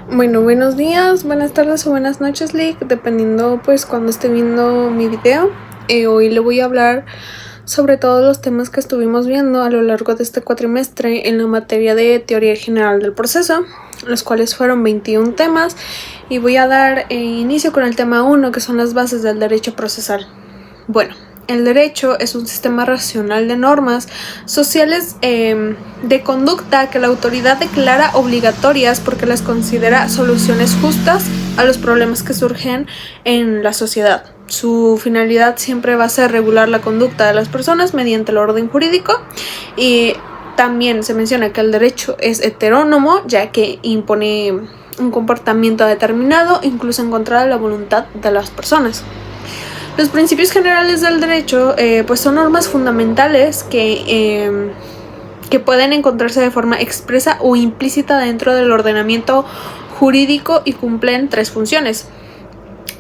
Bueno, buenos días, buenas tardes o buenas noches, Lick, dependiendo pues cuando esté viendo mi video. Hoy le voy a hablar sobre todos los temas que estuvimos viendo a lo largo de este cuatrimestre en la materia de teoría general del proceso, los cuales fueron 21 temas, y voy a dar inicio con el tema 1, que son las bases del derecho procesal. Bueno, el derecho es un sistema racional de normas sociales de conducta que la autoridad declara obligatorias porque las considera soluciones justas a los problemas que surgen en la sociedad. Su finalidad siempre va a ser regular la conducta de las personas mediante el orden jurídico, y también se menciona que el derecho es heterónomo, ya que impone un comportamiento determinado, incluso en contra de la voluntad de las personas. Los principios generales del derecho pues son normas fundamentales que pueden encontrarse de forma expresa o implícita dentro del ordenamiento jurídico y cumplen tres funciones.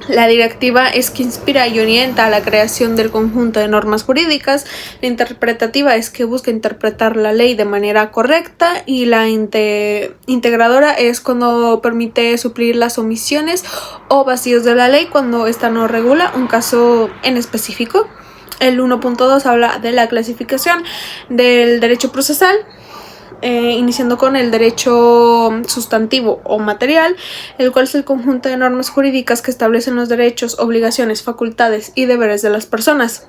La directiva es que inspira y orienta a la creación del conjunto de normas jurídicas. La interpretativa es que busca interpretar la ley de manera correcta, y la integradora es cuando permite suplir las omisiones o vacíos de la ley cuando ésta no regula un caso en específico. El 1.2 habla de la clasificación del derecho procesal, iniciando con el derecho sustantivo o material, el cual es el conjunto de normas jurídicas que establecen los derechos, obligaciones, facultades y deberes de las personas.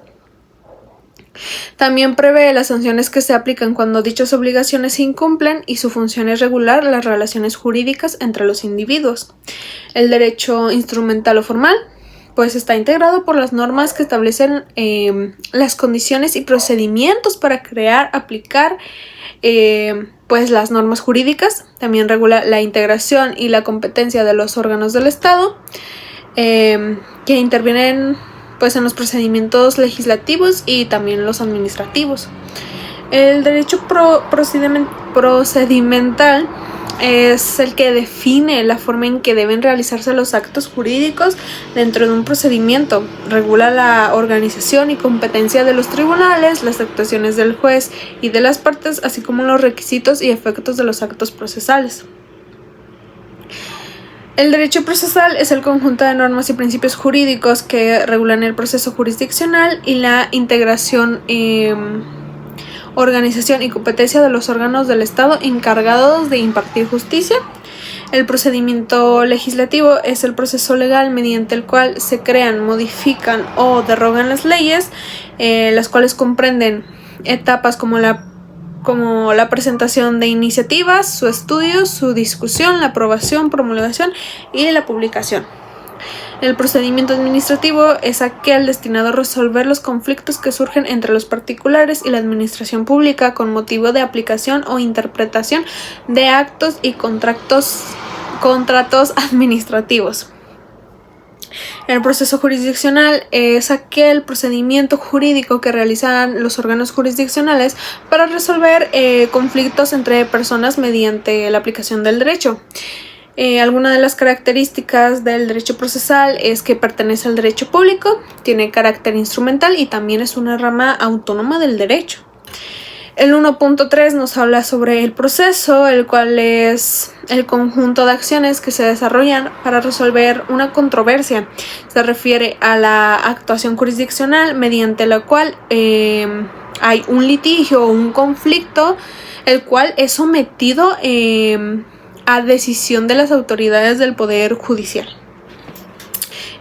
También prevé las sanciones que se aplican cuando dichas obligaciones se incumplen, y su función es regular las relaciones jurídicas entre los individuos. El derecho instrumental o formal pues está integrado por las normas que establecen las condiciones y procedimientos para crear, aplicar pues las normas jurídicas. También regula la integración y la competencia de los órganos del Estado que intervienen pues en los procedimientos legislativos y también los administrativos. El derecho procedimental es el que define la forma en que deben realizarse los actos jurídicos dentro de un procedimiento. Regula la organización y competencia de los tribunales, las actuaciones del juez y de las partes, así como los requisitos y efectos de los actos procesales. El derecho procesal es el conjunto de normas y principios jurídicos que regulan el proceso jurisdiccional y la integración, organización y competencia de los órganos del Estado encargados de impartir justicia. El procedimiento legislativo es el proceso legal mediante el cual se crean, modifican o derogan las leyes, las cuales comprenden etapas como la presentación de iniciativas, su estudio, su discusión, la aprobación, promulgación y la publicación. El procedimiento administrativo es aquel destinado a resolver los conflictos que surgen entre los particulares y la administración pública con motivo de aplicación o interpretación de actos y contratos administrativos. El proceso jurisdiccional es aquel procedimiento jurídico que realizan los órganos jurisdiccionales para resolver conflictos entre personas mediante la aplicación del derecho. Algunas de las características del derecho procesal es que pertenece al derecho público, tiene carácter instrumental y también es una rama autónoma del derecho. El 1.3 nos habla sobre el proceso, el cual es el conjunto de acciones que se desarrollan para resolver una controversia. Se refiere a la actuación jurisdiccional mediante la cual hay un litigio o un conflicto, el cual es sometido a decisión de las autoridades del Poder Judicial.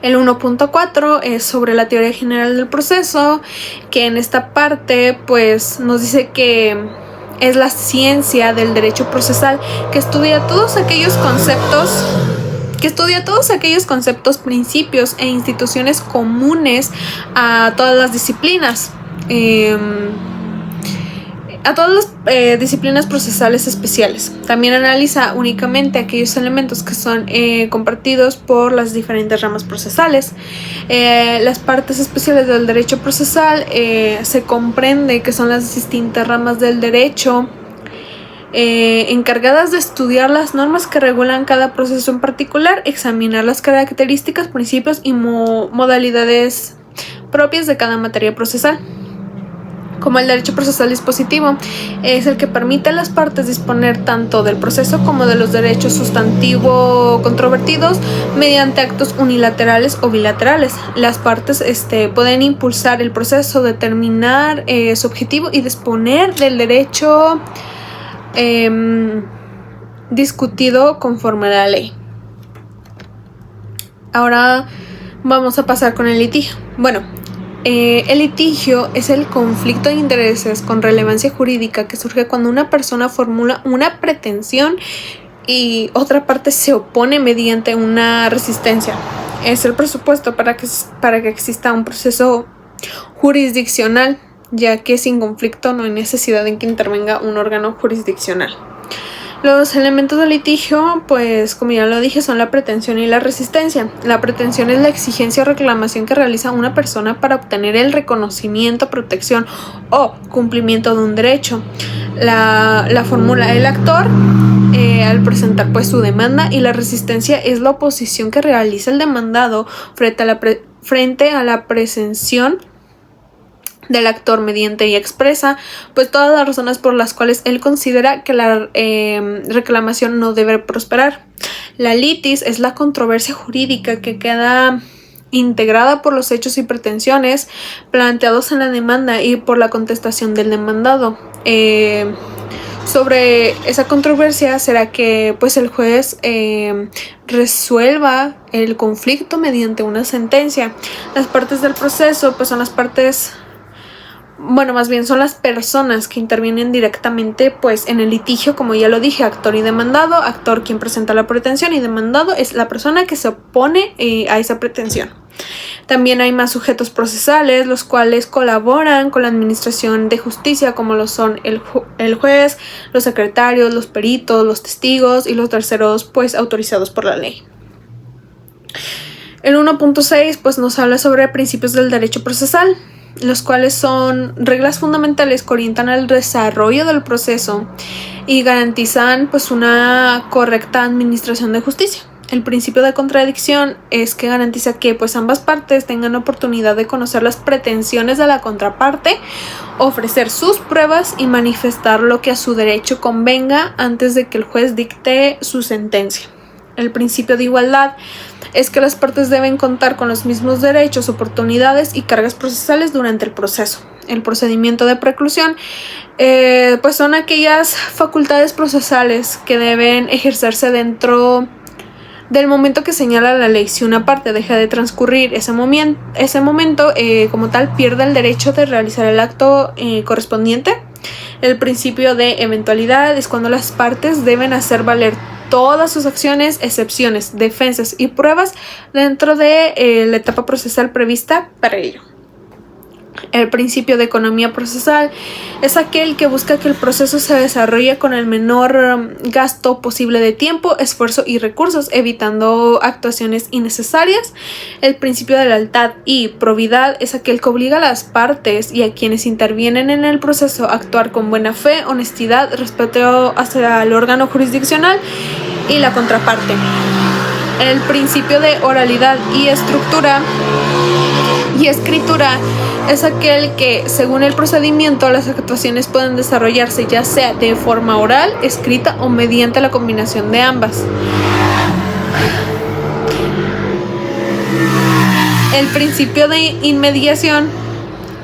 El 1.4 es sobre la teoría general del proceso, que en esta parte pues nos dice que es la ciencia del derecho procesal que estudia todos aquellos conceptos, principios e instituciones comunes a todas las disciplinas. A todas las disciplinas procesales especiales. También analiza únicamente aquellos elementos que son compartidos por las diferentes ramas procesales. Las partes especiales del derecho procesal se comprende que son las distintas ramas del derecho encargadas de estudiar las normas que regulan cada proceso en particular, examinar las características, principios y modalidades propias de cada materia procesal. como el derecho procesal dispositivo, es el que permite a las partes disponer tanto del proceso como de los derechos sustantivo controvertidos mediante actos unilaterales o bilaterales. Las partes pueden impulsar el proceso, determinar su objetivo y disponer del derecho discutido conforme a la ley. Ahora vamos a pasar con el litigio. Bueno, el litigio es el conflicto de intereses con relevancia jurídica que surge cuando una persona formula una pretensión y otra parte se opone mediante una resistencia. Es el presupuesto para que exista un proceso jurisdiccional, ya que sin conflicto no hay necesidad en que intervenga un órgano jurisdiccional. Los elementos del litigio, pues como ya lo dije, son la pretensión y la resistencia. La pretensión es la exigencia o reclamación que realiza una persona para obtener el reconocimiento, protección o cumplimiento de un derecho. La formula el actor al presentar pues su demanda, y la resistencia es la oposición que realiza el demandado frente a la pretensión del actor mediante y expresa pues todas las razones por las cuales él considera que la reclamación no debe prosperar. La litis es la controversia jurídica que queda integrada por los hechos y pretensiones planteados en la demanda y por la contestación del demandado. Sobre esa controversia será que pues el juez resuelva el conflicto mediante una sentencia. Las partes del proceso pues son las partes, bueno, más bien son las personas que intervienen directamente pues en el litigio, como ya lo dije, actor y demandado. Actor quien presenta la pretensión y demandado es la persona que se opone a esa pretensión. También hay más sujetos procesales, los cuales colaboran con la administración de justicia, como lo son el juez, los secretarios, los peritos, los testigos y los terceros pues autorizados por la ley. El 1.6 pues nos habla sobre principios del derecho procesal, los cuales son reglas fundamentales que orientan al desarrollo del proceso y garantizan pues una correcta administración de justicia. El principio de contradicción es que garantiza que pues ambas partes tengan oportunidad de conocer las pretensiones de la contraparte, ofrecer sus pruebas y manifestar lo que a su derecho convenga antes de que el juez dicte su sentencia. El principio de igualdad es que las partes deben contar con los mismos derechos, oportunidades y cargas procesales durante el proceso. El procedimiento de preclusión pues son aquellas facultades procesales que deben ejercerse dentro del momento que señala la ley. Si una parte deja de transcurrir ese momento, como tal, pierde el derecho de realizar el acto correspondiente. El principio de eventualidad es cuando las partes deben hacer valer todas sus acciones, excepciones, defensas y pruebas dentro de la etapa procesal prevista para ello. El principio de economía procesal es aquel que busca que el proceso se desarrolle con el menor gasto posible de tiempo, esfuerzo y recursos, evitando actuaciones innecesarias. El principio de lealtad y probidad es aquel que obliga a las partes y a quienes intervienen en el proceso a actuar con buena fe, honestidad, respeto hacia el órgano jurisdiccional y la contraparte. El principio de oralidad y estructura y escritura es aquel que, según el procedimiento, las actuaciones pueden desarrollarse ya sea de forma oral, escrita o mediante la combinación de ambas. El principio de inmediación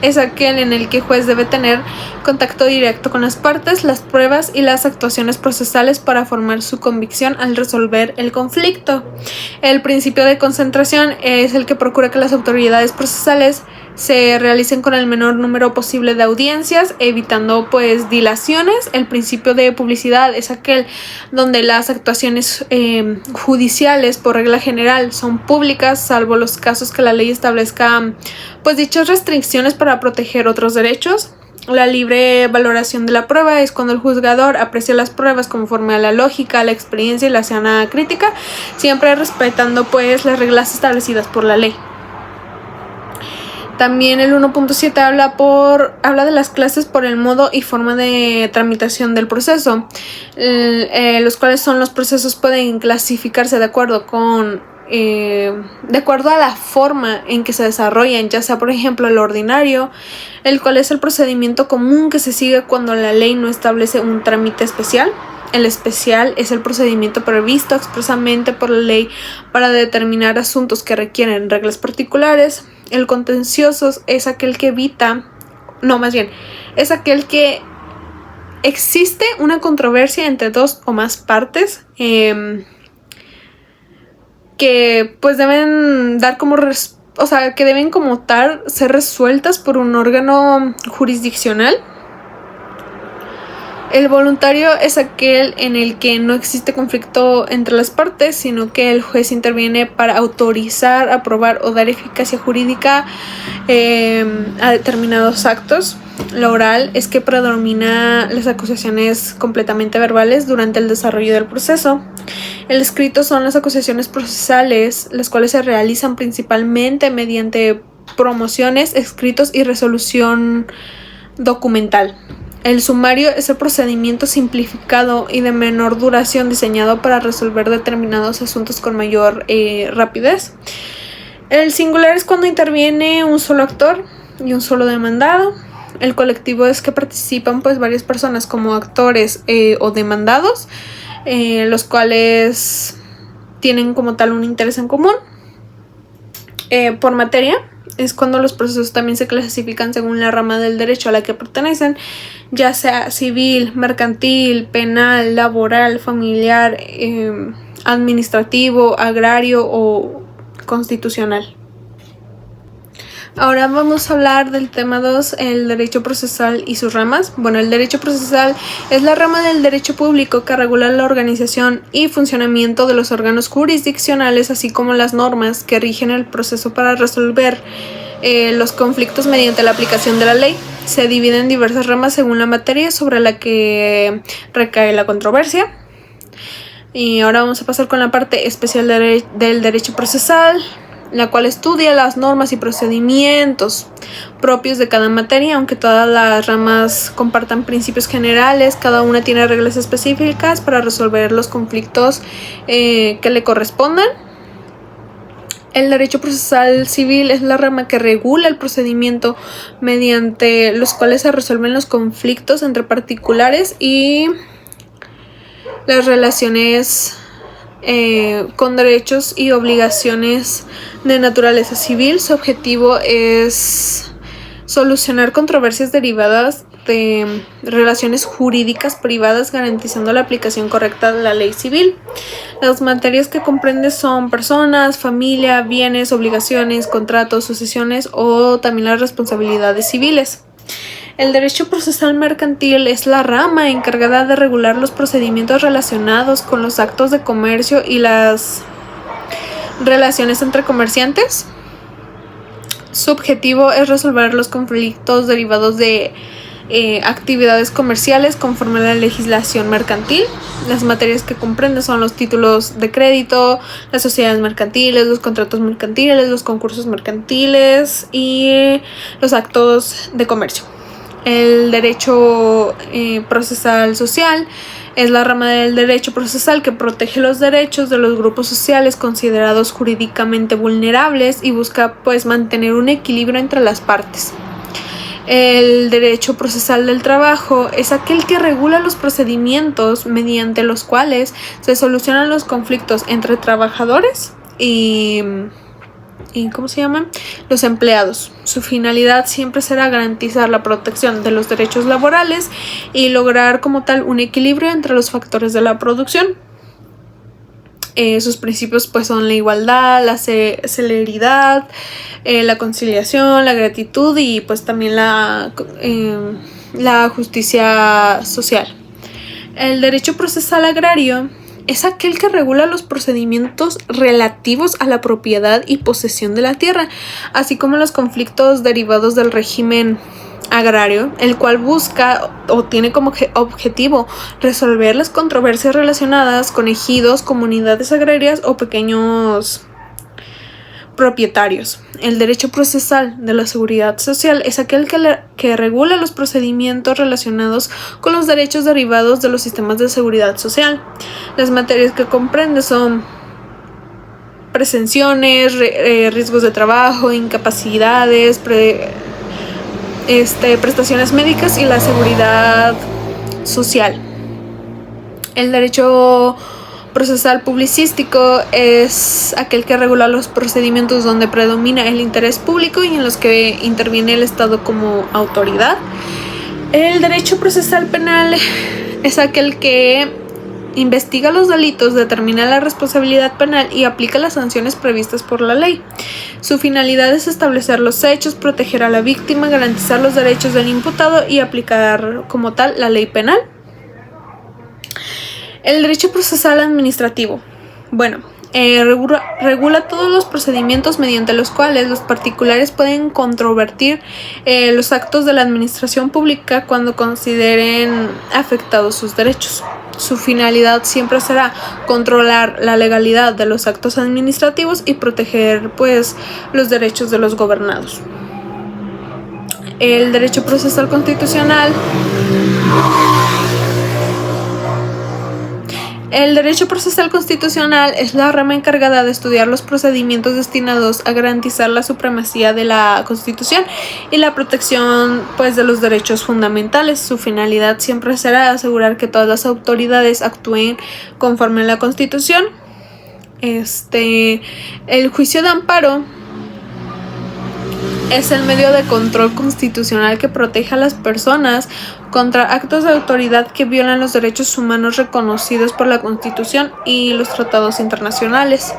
es aquel en el que el juez debe tener contacto directo con las partes, las pruebas y las actuaciones procesales para formar su convicción al resolver el conflicto. El principio de concentración es el que procura que las autoridades procesales se realicen con el menor número posible de audiencias, evitando pues dilaciones. El principio de publicidad es aquel donde las actuaciones judiciales por regla general son públicas, salvo los casos que la ley establezca pues dichas restricciones para proteger otros derechos. La libre valoración de la prueba es cuando el juzgador aprecia las pruebas conforme a la lógica, la experiencia y la sana crítica, siempre respetando pues las reglas establecidas por la ley. También el 1.7 habla de las clases por el modo y forma de tramitación del proceso, los cuales son los procesos pueden clasificarse de acuerdo con de acuerdo a la forma en que se desarrollan, ya sea por ejemplo el ordinario, el cual es el procedimiento común que se sigue cuando la ley no establece un trámite especial. El especial es el procedimiento previsto expresamente por la ley para determinar asuntos que requieren reglas particulares. El contencioso es aquel que es aquel que existe una controversia entre dos o más partes que pues deben dar que deben como tal ser resueltas por un órgano jurisdiccional. El voluntario es aquel en el que no existe conflicto entre las partes, sino que el juez interviene para autorizar, aprobar o dar eficacia jurídica a determinados actos. La oral es que predomina las acusaciones completamente verbales durante el desarrollo del proceso. El escrito son las acusaciones procesales, las cuales se realizan principalmente mediante promociones, escritos y resolución documental. El sumario es el procedimiento simplificado y de menor duración diseñado para resolver determinados asuntos con mayor rapidez. El singular es cuando interviene un solo actor y un solo demandado. El colectivo es que participan pues varias personas como actores o demandados, los cuales tienen como tal un interés en común. Por materia es cuando los procesos también se clasifican según la rama del derecho a la que pertenecen, ya sea civil, mercantil, penal, laboral, familiar, administrativo, agrario o constitucional. Ahora vamos a hablar del tema 2, el derecho procesal y sus ramas. Bueno, el derecho procesal es la rama del derecho público que regula la organización y funcionamiento de los órganos jurisdiccionales, así como las normas que rigen el proceso para resolver los conflictos mediante la aplicación de la ley. Se divide en diversas ramas según la materia sobre la que recae la controversia. Y ahora vamos a pasar con la parte especial del derecho procesal, la cual estudia las normas y procedimientos propios de cada materia. Aunque todas las ramas compartan principios generales, cada una tiene reglas específicas para resolver los conflictos que le correspondan. El derecho procesal civil es la rama que regula el procedimiento mediante los cuales se resuelven los conflictos entre particulares y las relaciones con derechos y obligaciones de naturaleza civil. Su objetivo es solucionar controversias derivadas de relaciones jurídicas privadas, garantizando la aplicación correcta de la ley civil. Las materias que comprende son personas, familia, bienes, obligaciones, contratos, sucesiones o también las responsabilidades civiles. El derecho procesal mercantil es la rama encargada de regular los procedimientos relacionados con los actos de comercio y las relaciones entre comerciantes. Su objetivo es resolver los conflictos derivados de actividades comerciales conforme a la legislación mercantil. Las materias que comprende son los títulos de crédito, las sociedades mercantiles, los contratos mercantiles, los concursos mercantiles y los actos de comercio. El derecho procesal social es la rama del derecho procesal que protege los derechos de los grupos sociales considerados jurídicamente vulnerables y busca pues mantener un equilibrio entre las partes. El derecho procesal del trabajo es aquel que regula los procedimientos mediante los cuales se solucionan los conflictos entre trabajadores y los empleados. Su finalidad siempre será garantizar la protección de los derechos laborales y lograr como tal un equilibrio entre los factores de la producción. Sus principios pues son la igualdad, la celeridad, la conciliación, la gratitud y pues también la justicia social. El derecho procesal agrario es aquel que regula los procedimientos relativos a la propiedad y posesión de la tierra, así como los conflictos derivados del régimen agrario, el cual busca o tiene como objetivo resolver las controversias relacionadas con ejidos, comunidades agrarias o pequeños propietarios. El derecho procesal de la seguridad social es aquel que regula los procedimientos relacionados con los derechos derivados de los sistemas de seguridad social. Las materias que comprende son presenciones, riesgos de trabajo, incapacidades, prestaciones médicas y la seguridad social. El derecho procesal publicístico es aquel que regula los procedimientos donde predomina el interés público y en los que interviene el Estado como autoridad. El derecho procesal penal es aquel que investiga los delitos, determina la responsabilidad penal y aplica las sanciones previstas por la ley. Su finalidad es establecer los hechos, proteger a la víctima, garantizar los derechos del imputado y aplicar como tal la ley penal. El derecho procesal administrativo. Regula todos los procedimientos mediante los cuales los particulares pueden controvertir los actos de la administración pública cuando consideren afectados sus derechos. Su finalidad siempre será controlar la legalidad de los actos administrativos y proteger, los derechos de los gobernados. El derecho procesal constitucional. El derecho procesal constitucional es la rama encargada de estudiar los procedimientos destinados a garantizar la supremacía de la Constitución y la protección de los derechos fundamentales. Su finalidad siempre será asegurar que todas las autoridades actúen conforme a la Constitución. El juicio de amparo es el medio de control constitucional que protege a las personas contra actos de autoridad que violan los derechos humanos reconocidos por la Constitución y los tratados internacionales.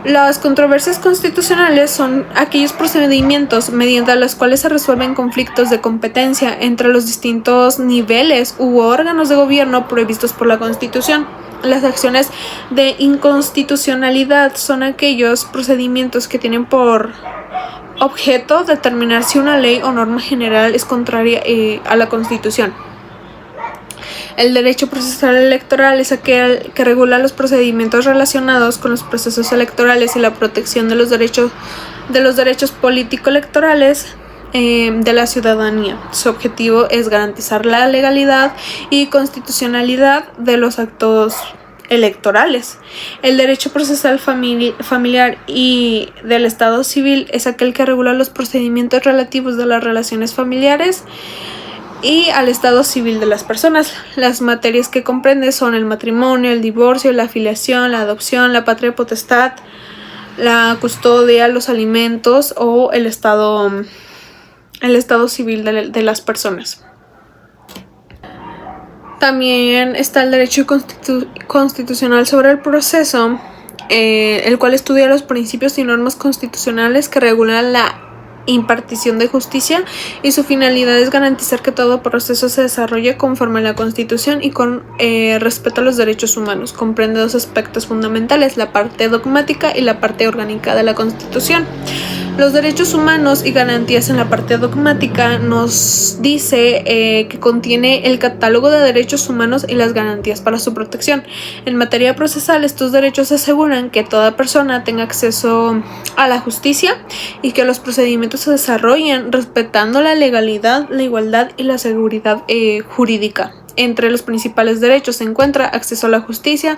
Las controversias constitucionales son aquellos procedimientos mediante los cuales se resuelven conflictos de competencia entre los distintos niveles u órganos de gobierno previstos por la Constitución. Las acciones de inconstitucionalidad son aquellos procedimientos que tienen por objeto determinar si una ley o norma general es contraria a la Constitución. El derecho procesal electoral es aquel que regula los procedimientos relacionados con los procesos electorales y la protección de los derechos político-electorales de la ciudadanía. Su objetivo es garantizar la legalidad y constitucionalidad de los actos electorales. El derecho procesal familiar y del Estado civil es aquel que regula los procedimientos relativos de las relaciones familiares y al estado civil de las personas. Las materias que comprende son el matrimonio, el divorcio, la filiación, la adopción, la patria potestad, la custodia, los alimentos o el estado civil de las personas. También está el derecho constitucional sobre el proceso, el cual estudia los principios y normas constitucionales que regulan la impartición de justicia y su finalidad es garantizar que todo proceso se desarrolle conforme a la Constitución y con respeto a los derechos humanos. Comprende dos aspectos fundamentales, la parte dogmática y la parte orgánica de la Constitución. Los derechos humanos y garantías en la parte dogmática nos dice que contiene el catálogo de derechos humanos y las garantías para su protección. En materia procesal, estos derechos aseguran que toda persona tenga acceso a la justicia y que los procedimientos se desarrollen respetando la legalidad, la igualdad y la seguridad jurídica. Entre los principales derechos se encuentra acceso a la justicia,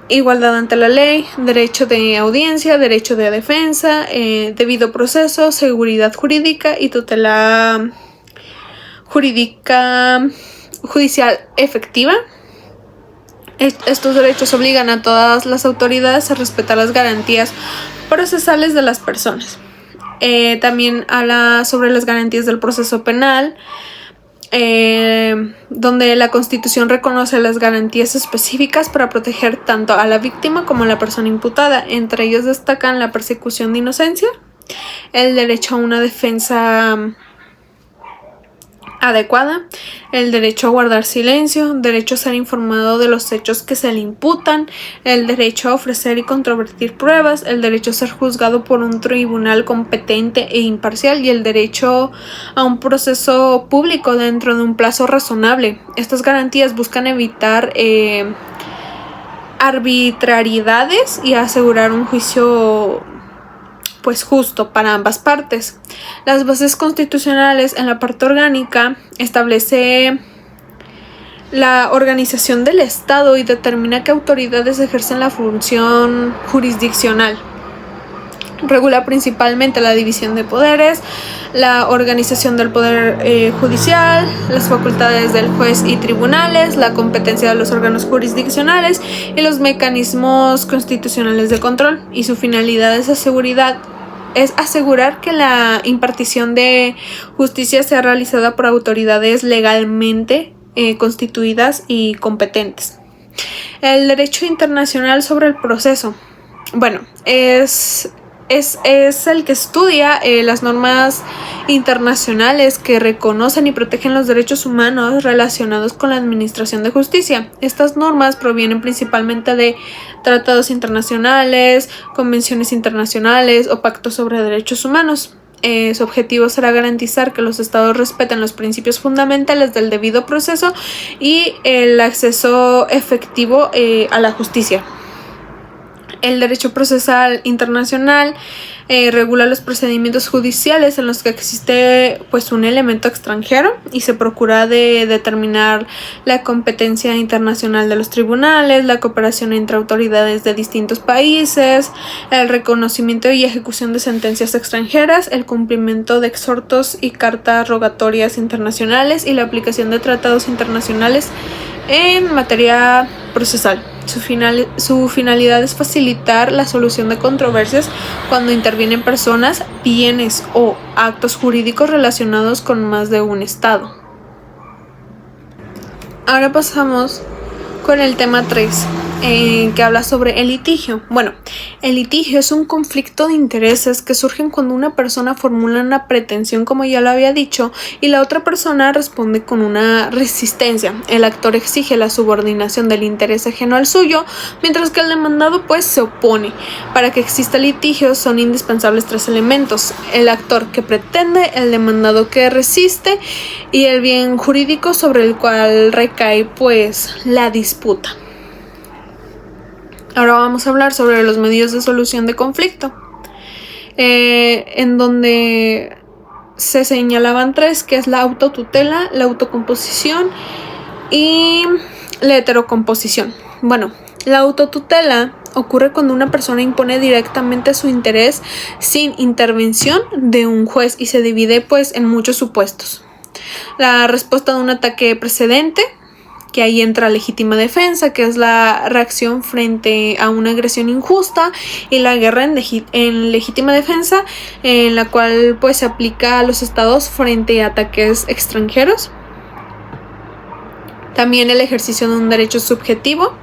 igualdad ante la ley, derecho de audiencia, derecho de defensa, debido proceso, seguridad jurídica y tutela jurídica judicial efectiva. Estos derechos obligan a todas las autoridades a respetar las garantías procesales de las personas. También habla sobre las garantías del proceso penal, donde la Constitución reconoce las garantías específicas para proteger tanto a la víctima como a la persona imputada. Entre ellos destacan la persecución de inocencia, el derecho a una defensa adecuada, el derecho a guardar silencio, derecho a ser informado de los hechos que se le imputan, el derecho a ofrecer y controvertir pruebas, el derecho a ser juzgado por un tribunal competente e imparcial y el derecho a un proceso público dentro de un plazo razonable. Estas garantías buscan evitar arbitrariedades y asegurar un juicio justo para ambas partes. Las bases constitucionales en la parte orgánica establece la organización del Estado y determina qué autoridades ejercen la función jurisdiccional. Regula principalmente la división de poderes, la organización del poder judicial, las facultades del juez y tribunales, la competencia de los órganos jurisdiccionales y los mecanismos constitucionales de control. Y su finalidad es asegurar que la impartición de justicia sea realizada por autoridades legalmente constituidas y competentes. El derecho internacional sobre el proceso. Bueno, es el que estudia las normas internacionales que reconocen y protegen los derechos humanos relacionados con la administración de justicia. Estas normas provienen principalmente de tratados internacionales, convenciones internacionales o pactos sobre derechos humanos. Su objetivo será garantizar que los estados respeten los principios fundamentales del debido proceso y el acceso efectivo a la justicia. El derecho procesal internacional regula los procedimientos judiciales en los que existe pues un elemento extranjero y se procura de determinar la competencia internacional de los tribunales, la cooperación entre autoridades de distintos países, el reconocimiento y ejecución de sentencias extranjeras, el cumplimiento de exhortos y cartas rogatorias internacionales y la aplicación de tratados internacionales en materia procesal. Su finalidad es facilitar la solución de controversias cuando intervienen personas, bienes o actos jurídicos relacionados con más de un estado. Ahora pasamos con el tema 3, que habla sobre el litigio. Bueno, el litigio es un conflicto de intereses que surgen cuando una persona formula una pretensión, como ya lo había dicho, y la otra persona responde con una resistencia. El actor exige la subordinación del interés ajeno al suyo, mientras que el demandado pues se opone. Para que exista litigio son indispensables 3 elementos: el actor que pretende, el demandado que resiste y el bien jurídico sobre el cual recae pues la disputa. Ahora vamos a hablar sobre los medios de solución de conflicto, en donde se señalaban 3, que es la autotutela, la autocomposición y la heterocomposición. Bueno, la autotutela ocurre cuando una persona impone directamente su interés sin intervención de un juez y se divide pues en muchos supuestos. La respuesta de un ataque precedente, que ahí entra legítima defensa, que es la reacción frente a una agresión injusta, y la guerra en legítima defensa, en la cual pues se aplica a los estados frente a ataques extranjeros. También el ejercicio de un derecho subjetivo,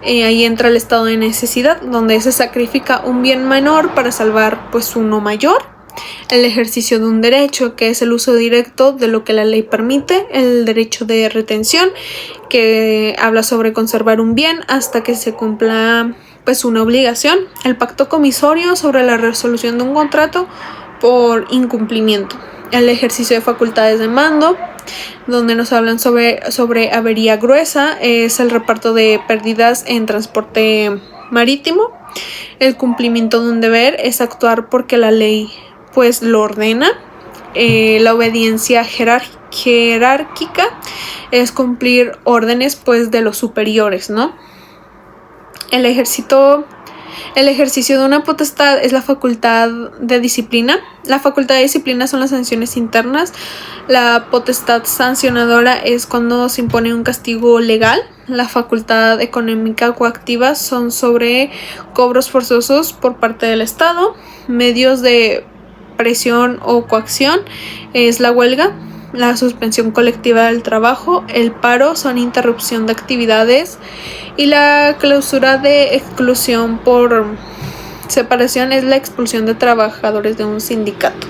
ahí entra el estado de necesidad, donde se sacrifica un bien menor para salvar pues uno mayor. El ejercicio de un derecho, que es el uso directo de lo que la ley permite. El derecho de retención, que habla sobre conservar un bien hasta que se cumpla pues una obligación. El pacto comisorio, sobre la resolución de un contrato por incumplimiento. El ejercicio de facultades de mando, donde nos hablan sobre avería gruesa, es el reparto de pérdidas en transporte marítimo. El cumplimiento de un deber es actuar porque la ley pues lo ordena. La obediencia jerárquica es cumplir órdenes pues de los superiores, ¿no? El ejercicio de una potestad es la facultad de disciplina. La facultad de disciplina son las sanciones internas. La potestad sancionadora es cuando se impone un castigo legal. La facultad económica coactiva son sobre cobros forzosos por parte del Estado. Medios de presión o coacción es la huelga, la suspensión colectiva del trabajo, el paro son interrupción de actividades y la clausura de exclusión por separación es la expulsión de trabajadores de un sindicato.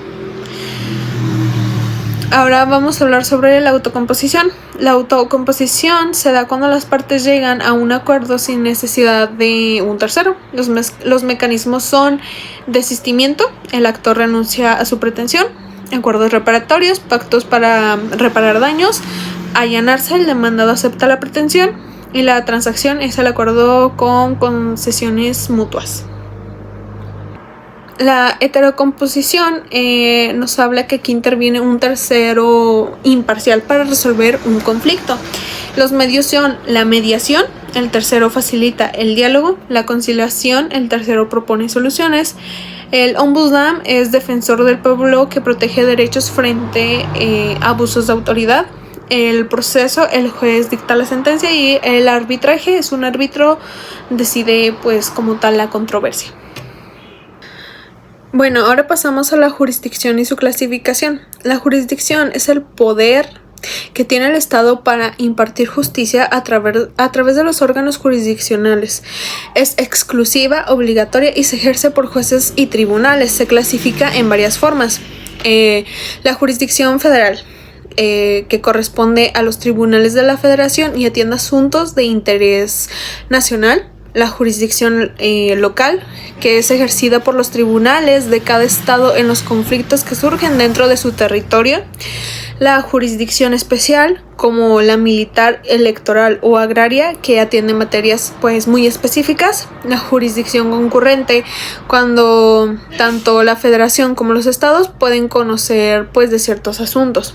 Ahora vamos a hablar sobre la autocomposición. La autocomposición se da cuando las partes llegan a un acuerdo sin necesidad de un tercero. Los mecanismos son desistimiento, el actor renuncia a su pretensión, acuerdos reparatorios, pactos para reparar daños, allanarse, el demandado acepta la pretensión, y la transacción es el acuerdo con concesiones mutuas. La heterocomposición nos habla que aquí interviene un tercero imparcial para resolver un conflicto. Los medios son la mediación, el tercero facilita el diálogo, la conciliación, el tercero propone soluciones. El ombudsman es defensor del pueblo que protege derechos frente a abusos de autoridad. El proceso, el juez dicta la sentencia y el arbitraje es un árbitro, decide pues como tal la controversia. Bueno, ahora pasamos a la jurisdicción y su clasificación. La jurisdicción es el poder que tiene el Estado para impartir justicia a través de los órganos jurisdiccionales. Es exclusiva, obligatoria y se ejerce por jueces y tribunales. Se clasifica en varias formas. La jurisdicción federal, que corresponde a los tribunales de la Federación y atiende asuntos de interés nacional. La jurisdicción local, que es ejercida por los tribunales de cada estado en los conflictos que surgen dentro de su territorio. La jurisdicción especial, como la militar, electoral o agraria, que atiende materias pues muy específicas. La jurisdicción concurrente, cuando tanto la federación como los estados pueden conocer pues de ciertos asuntos.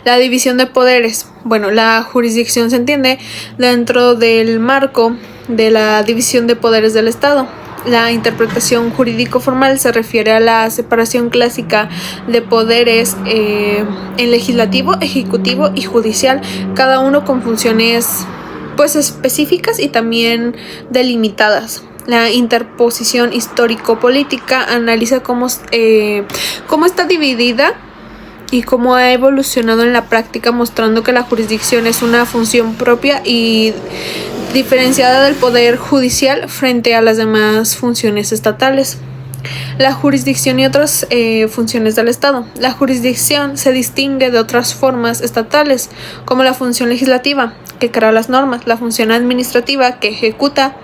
La división de poderes. Bueno, la jurisdicción se entiende dentro del marco de la división de poderes del Estado. La interpretación jurídico-formal se refiere a la separación clásica de poderes en legislativo, ejecutivo y judicial, cada uno con funciones pues específicas y también delimitadas. La interposición histórico-política analiza cómo está dividida y cómo ha evolucionado en la práctica, mostrando que la jurisdicción es una función propia y diferenciada del poder judicial frente a las demás funciones estatales. La jurisdicción y otras funciones del Estado. La jurisdicción se distingue de otras formas estatales, como la función legislativa, que crea las normas, la función administrativa, que ejecuta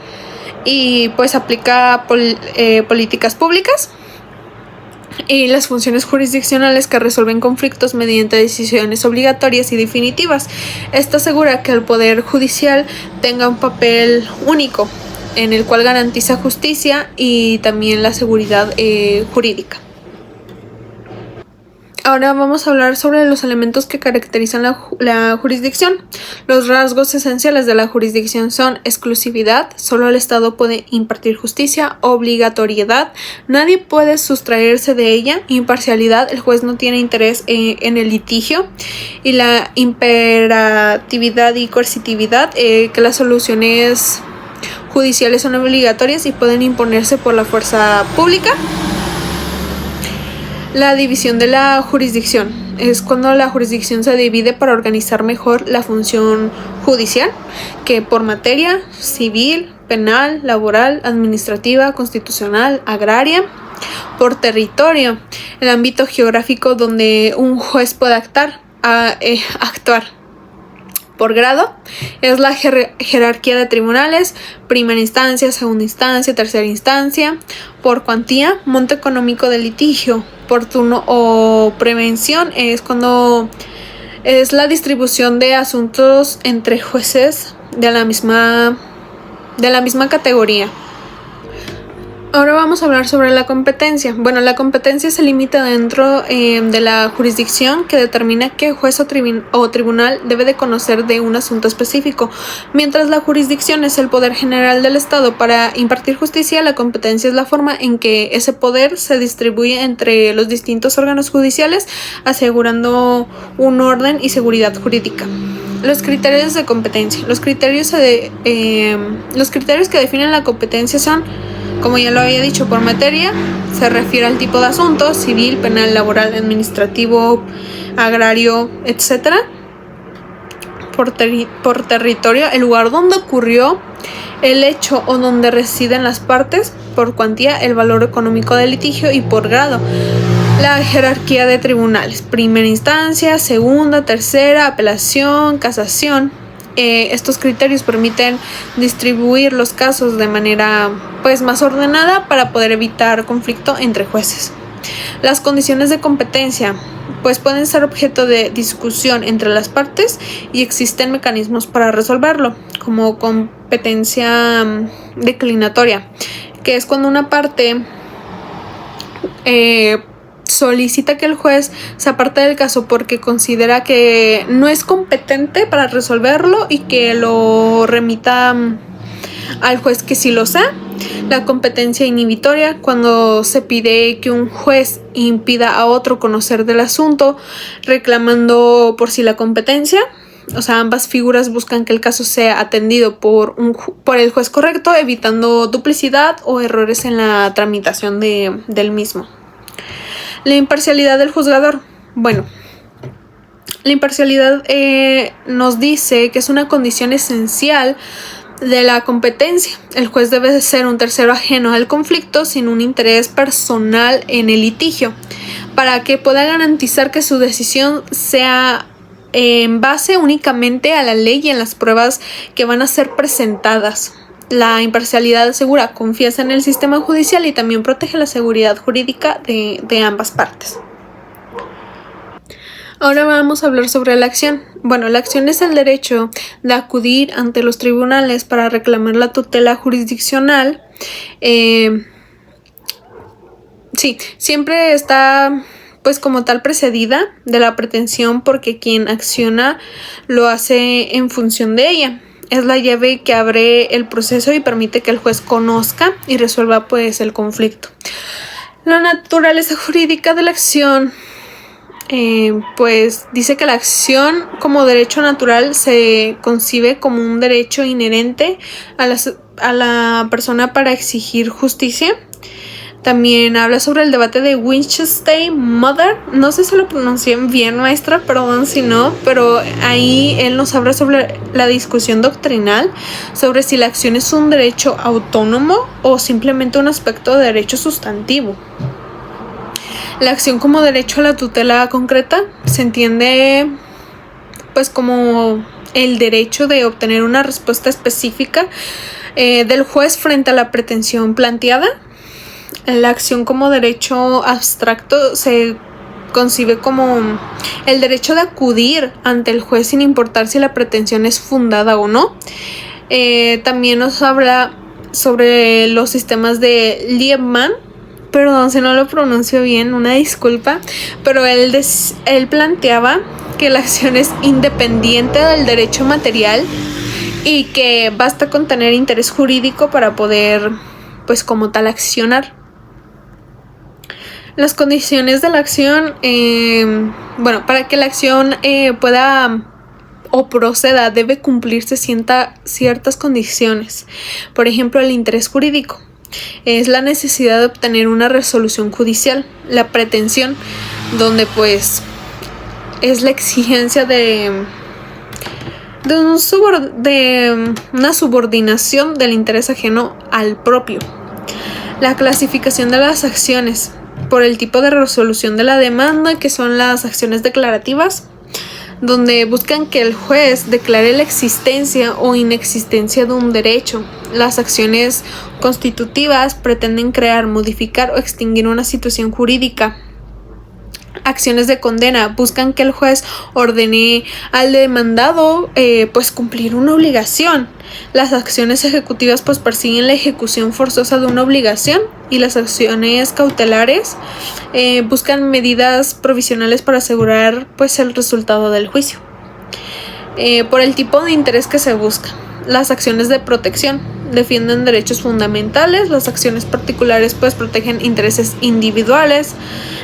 y pues aplica políticas públicas, y las funciones jurisdiccionales, que resuelven conflictos mediante decisiones obligatorias y definitivas. Esto asegura que el Poder Judicial tenga un papel único, en el cual garantiza justicia y también la seguridad jurídica. Ahora vamos a hablar sobre los elementos que caracterizan la jurisdicción. Los rasgos esenciales de la jurisdicción son exclusividad, solo el Estado puede impartir justicia; obligatoriedad, nadie puede sustraerse de ella; imparcialidad, el juez no tiene interés en el litigio; y la imperatividad y coercitividad, que las soluciones judiciales son obligatorias y pueden imponerse por la fuerza pública. La división de la jurisdicción es cuando la jurisdicción se divide para organizar mejor la función judicial, que por materia: civil, penal, laboral, administrativa, constitucional, agraria. Por territorio, el ámbito geográfico donde un juez puede actuar. Por grado, es la jerarquía de tribunales: primera instancia, segunda instancia, tercera instancia. Por cuantía, monto económico del litigio. Por turno o prevención, es cuando es la distribución de asuntos entre jueces de la misma categoría. Ahora vamos a hablar sobre la competencia. Bueno, la competencia se limita dentro de la jurisdicción, que determina qué juez o tribunal debe de conocer de un asunto específico. Mientras la jurisdicción es el poder general del Estado para impartir justicia, la competencia es la forma en que ese poder se distribuye entre los distintos órganos judiciales, asegurando un orden y seguridad jurídica. Los criterios de competencia. Los criterios que definen la competencia son, como ya lo había dicho, por materia, se refiere al tipo de asunto: civil, penal, laboral, administrativo, agrario, etc. Por territorio, el lugar donde ocurrió el hecho o donde residen las partes. Por cuantía, el valor económico del litigio. Y por grado, la jerarquía de tribunales: primera instancia, segunda, tercera, apelación, casación. Estos criterios permiten distribuir los casos de manera pues más ordenada para poder evitar conflicto entre jueces. Las condiciones de competencia pues pueden ser objeto de discusión entre las partes y existen mecanismos para resolverlo, como competencia declinatoria, que es cuando una parte solicita que el juez se aparte del caso porque considera que no es competente para resolverlo y que lo remita al juez que sí lo sea. La competencia inhibitoria, cuando se pide que un juez impida a otro conocer del asunto, reclamando por sí la competencia. O sea, ambas figuras buscan que el caso sea atendido por el juez correcto, evitando duplicidad o errores en la tramitación del mismo. La imparcialidad del juzgador. Bueno, la imparcialidad nos dice que es una condición esencial de la competencia. El juez debe de ser un tercero ajeno al conflicto sin un interés personal en el litigio, para que pueda garantizar que su decisión sea en base únicamente a la ley y en las pruebas que van a ser presentadas. La imparcialidad asegura confianza en el sistema judicial y también protege la seguridad jurídica de ambas partes. Ahora vamos a hablar sobre la acción. Bueno, la acción es el derecho de acudir ante los tribunales para reclamar la tutela jurisdiccional. Siempre está pues como tal precedida de la pretensión porque quien acciona lo hace en función de ella. Es la llave que abre el proceso y permite que el juez conozca y resuelva pues el conflicto. La naturaleza jurídica de la acción pues dice que la acción como derecho natural se concibe como un derecho inherente a la persona para exigir justicia. También habla sobre el debate de Winchester Mother. No sé si lo pronuncié bien, maestra, perdón si no, pero ahí él nos habla sobre la discusión doctrinal sobre si la acción es un derecho autónomo o simplemente un aspecto de derecho sustantivo. La acción como derecho a la tutela concreta se entiende pues como el derecho de obtener una respuesta específica del juez frente a la pretensión planteada. La acción como derecho abstracto se concibe como el derecho de acudir ante el juez sin importar si la pretensión es fundada o no. También nos habla sobre los sistemas de Liebman. Perdón si no lo pronuncio bien, una disculpa, pero él planteaba que la acción es independiente del derecho material y que basta con tener interés jurídico para poder, pues como tal, accionar. Las condiciones de la acción, para que la acción pueda o proceda, debe cumplirse ciertas condiciones. Por ejemplo, el interés jurídico. Es la necesidad de obtener una resolución judicial. La pretensión, donde pues es la exigencia de una subordinación del interés ajeno al propio. La clasificación de las acciones por el tipo de resolución de la demanda, que son las acciones declarativas, donde buscan que el juez declare la existencia o inexistencia de un derecho. Las acciones constitutivas pretenden crear, modificar o extinguir una situación jurídica. Acciones de condena buscan que el juez ordene al demandado pues cumplir una obligación. Las acciones ejecutivas pues persiguen la ejecución forzosa de una obligación, y las acciones cautelares buscan medidas provisionales para asegurar pues el resultado del juicio. Por el tipo de interés que se busca. Las acciones de protección defienden derechos fundamentales. Las acciones particulares pues protegen intereses individuales.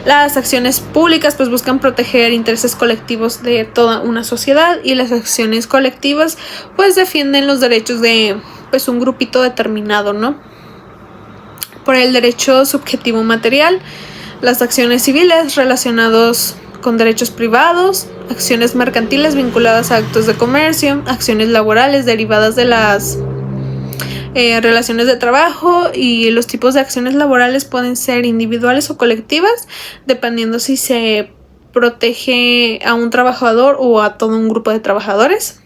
Las acciones públicas pues buscan proteger intereses colectivos de toda una sociedad, y las acciones colectivas pues defienden los derechos de pues un grupito determinado, ¿no? Por el derecho subjetivo material, las acciones civiles relacionados con derechos privados, acciones mercantiles vinculadas a actos de comercio, acciones laborales derivadas de las relaciones de trabajo, y los tipos de acciones laborales pueden ser individuales o colectivas, dependiendo si se protege a un trabajador o a todo un grupo de trabajadores.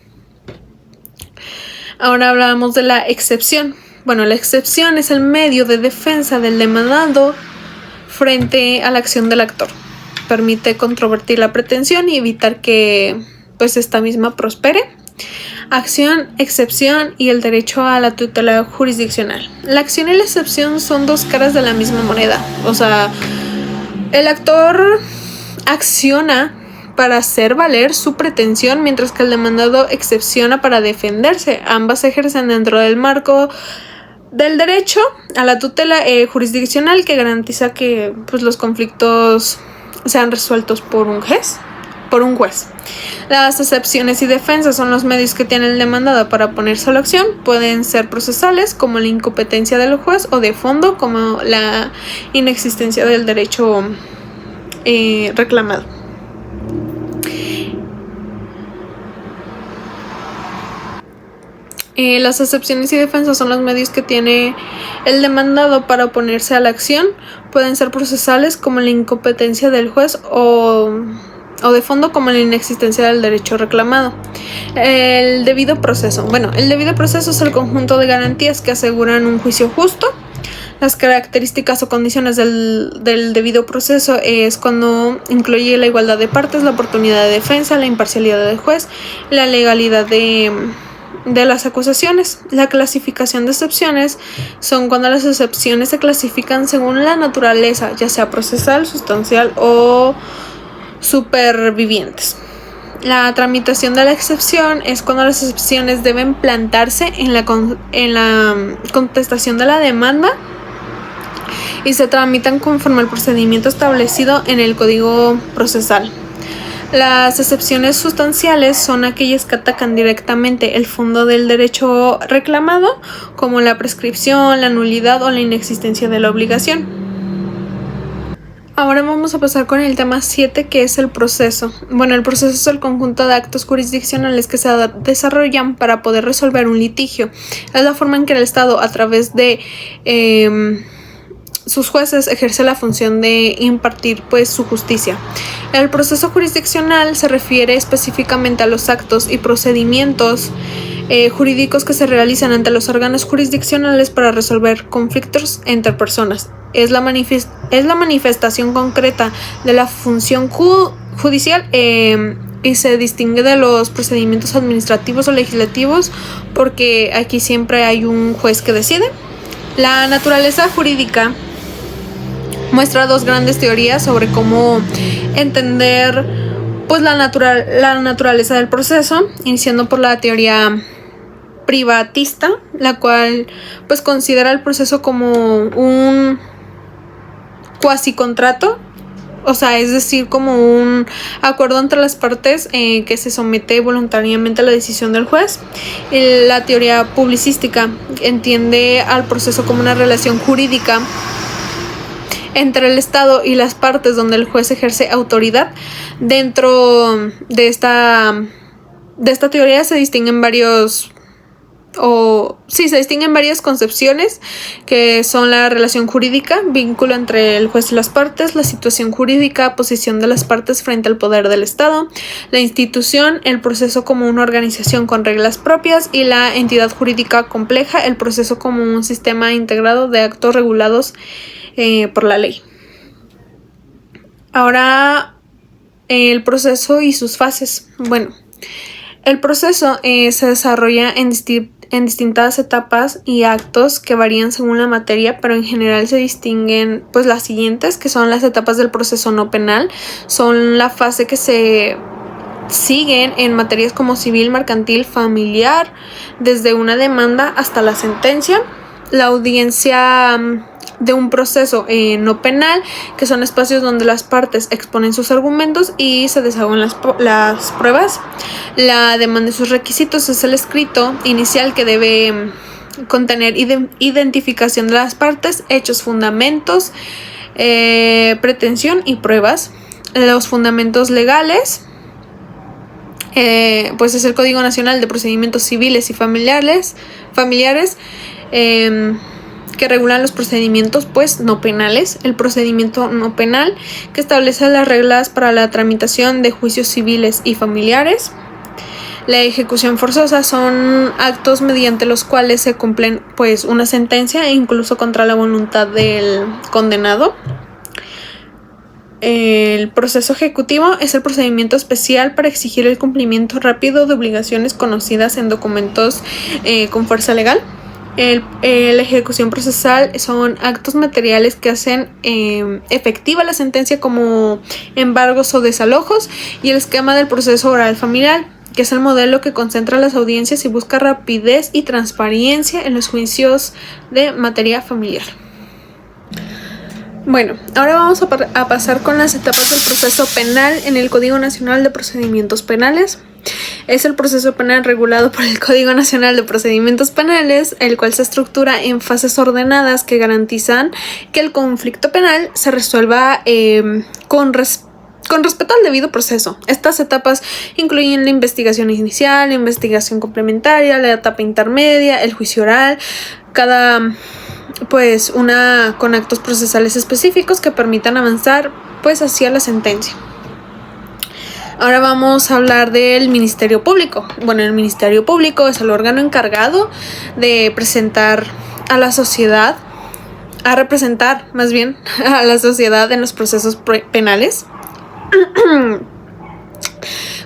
Ahora hablamos de la excepción. Bueno, la excepción es el medio de defensa del demandado frente a la acción del actor. Permite controvertir la pretensión y evitar que pues esta misma prospere. Acción, excepción y el derecho a la tutela jurisdiccional. La acción y la excepción son dos caras de la misma moneda. O sea, El actor acciona para hacer valer su pretensión, mientras que el demandado excepciona para defenderse. Ambas ejercen dentro del marco del derecho a la tutela jurisdiccional, que garantiza que pues, los conflictos sean resueltos por un juez. Las excepciones y defensas son los medios que tiene el demandado para oponerse a la acción. Pueden ser procesales, como la incompetencia del juez, o de fondo, como la inexistencia del derecho reclamado. Las excepciones y defensas son los medios que tiene el demandado para oponerse a la acción. Pueden ser procesales, como la incompetencia del juez, o de fondo, como la inexistencia del derecho reclamado. El debido proceso. El debido proceso es el conjunto de garantías que aseguran un juicio justo. Las características o condiciones del debido proceso es cuando incluye la igualdad de partes, la oportunidad de defensa, la imparcialidad del juez, la legalidad de las acusaciones. La clasificación de excepciones son cuando las excepciones se clasifican según la naturaleza, ya sea procesal, sustancial o supervivientes. La tramitación de la excepción es cuando las excepciones deben plantarse en la contestación de la demanda y se tramitan conforme al procedimiento establecido en el Código Procesal. Las excepciones sustanciales son aquellas que atacan directamente el fondo del derecho reclamado, como la prescripción, la nulidad o la inexistencia de la obligación. Ahora vamos a pasar con el tema 7, que es el proceso. El proceso es el conjunto de actos jurisdiccionales que se desarrollan para poder resolver un litigio. Es la forma en que el Estado, a través de sus jueces, ejerce la función de impartir su justicia. El proceso jurisdiccional se refiere específicamente a los actos y procedimientos jurídicos que se realizan ante los órganos jurisdiccionales para resolver conflictos entre personas. Es la manifestación concreta de la función judicial y se distingue de los procedimientos administrativos o legislativos, porque aquí siempre hay un juez que decide. La naturaleza jurídica muestra dos grandes teorías sobre cómo entender la naturaleza del proceso, iniciando por la teoría privatista, la cual considera el proceso como un cuasi contrato, es decir, como un acuerdo entre las partes que se somete voluntariamente a la decisión del juez. La teoría publicística entiende al proceso como una relación jurídica entre el Estado y las partes, donde el juez ejerce autoridad. Dentro de esta teoría se distinguen varias concepciones, que son la relación jurídica, vínculo entre el juez y las partes; la situación jurídica, posición de las partes frente al poder del Estado; la institución, el proceso como una organización con reglas propias; y la entidad jurídica compleja, el proceso como un sistema integrado de actos regulados por la ley. Ahora, el proceso y sus fases. El proceso se desarrolla en distintas etapas y actos que varían según la materia, pero en general se distinguen las siguientes, que son las etapas del proceso no penal. Son la fase que se siguen en materias como civil, mercantil, familiar, desde una demanda hasta la sentencia. La audiencia de un proceso no penal, que son espacios donde las partes exponen sus argumentos y se desahogan las pruebas. La demanda y sus requisitos es el escrito inicial, que debe contener identificación de las partes, hechos, fundamentos, pretensión y pruebas. Los fundamentos legales es el Código Nacional de Procedimientos Civiles y Familiares, que regulan los procedimientos no penales. El procedimiento no penal, que establece las reglas para la tramitación de juicios civiles y familiares. La ejecución forzosa son actos mediante los cuales se cumplen una sentencia, incluso contra la voluntad del condenado. El proceso ejecutivo es el procedimiento especial para exigir el cumplimiento rápido de obligaciones conocidas en documentos con fuerza legal. La ejecución procesal son actos materiales que hacen efectiva la sentencia, como embargos o desalojos, y el esquema del proceso oral familiar, que es el modelo que concentra las audiencias y busca rapidez y transparencia en los juicios de materia familiar. Bueno, ahora vamos a pasar con las etapas del proceso penal en el Código Nacional de Procedimientos Penales. Es el proceso penal regulado por el Código Nacional de Procedimientos Penales, el cual se estructura en fases ordenadas que garantizan que el conflicto penal se resuelva con respeto al debido proceso. Estas etapas incluyen la investigación inicial, la investigación complementaria, la etapa intermedia, el juicio oral, una con actos procesales específicos que permitan avanzar hacia la sentencia. Ahora vamos a hablar del Ministerio Público. Bueno, el Ministerio Público es el órgano encargado de presentar a la sociedad, a representar más bien a la sociedad en los procesos penales.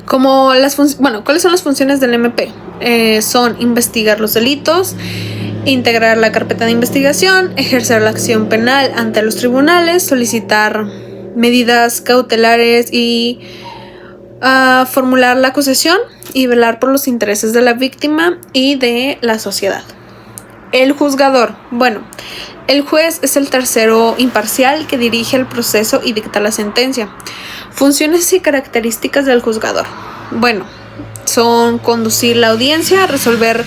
¿Cuáles son las funciones del MP? Son investigar los delitos, integrar la carpeta de investigación, ejercer la acción penal ante los tribunales, solicitar medidas cautelares y formular la acusación y velar por los intereses de la víctima y de la sociedad. El juzgador. El juez es el tercero imparcial que dirige el proceso y dicta la sentencia. Funciones y características del juzgador. Son conducir la audiencia, resolver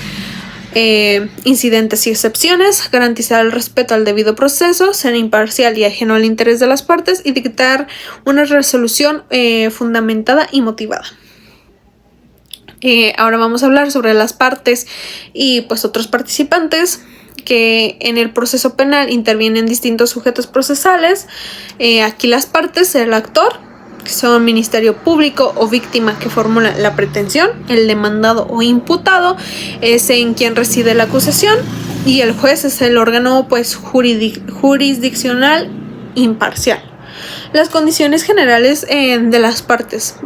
incidentes y excepciones, garantizar el respeto al debido proceso, ser imparcial y ajeno al interés de las partes y dictar una resolución fundamentada y motivada. Ahora vamos a hablar sobre las partes y otros participantes que en el proceso penal intervienen distintos sujetos procesales. Aquí las partes: el actor, que son Ministerio Público o víctima que formula la pretensión, el demandado o imputado es en quien reside la acusación, y el juez es el órgano jurisdiccional imparcial. Las condiciones generales de las partes.